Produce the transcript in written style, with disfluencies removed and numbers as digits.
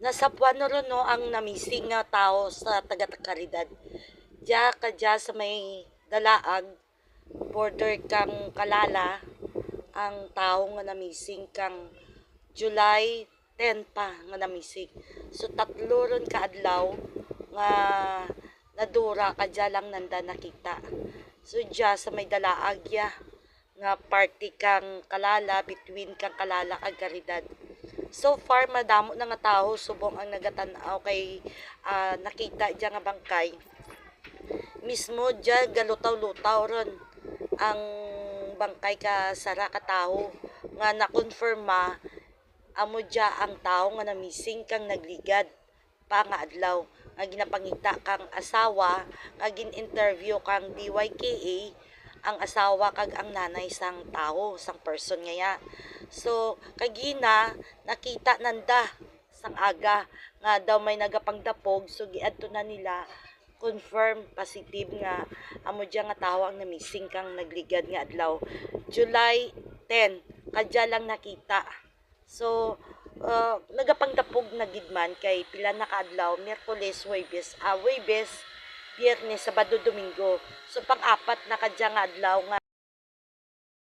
Nasapuan no ron no ang namising nga tao sa taga-Karidad. Diya kadya sa may dalaag border kang Kalala ang tao nga namising kang July 10 pa nga namising. So tatlo ron kaadlaw nga nadura kadya lang nanda nakita. So diya sa may dalaag ya nga party kang Kalala between kang Kalala kag Caridad. So far madamo na nga tao subong ang nagatan-aw kay nakita diya nga bangkay. Mismo diya galutaw-lutaw ron ang bangkay ka sara ka tawo nga na-confirma amo diya ang tawo nga namising kang nagligad pa nga adlaw nga ginapangita kang asawa nga gin-interview kang DYKA ang asawa kag ang nanay sang tawo sang person ngaya. So kagina nakita nanda sang aga nga daw may nagapangdapog so giadto na nila confirm positive nga amo diya nga tawo ang namising kang nagligad nga adlaw July 10 kadya lang nakita. So nagapangdapog na gidman kay pila na kaadlaw Miyerkules, Huwebes, Biyernes, Sabado, Domingo. So pang-apat na kadya nga adlaw nga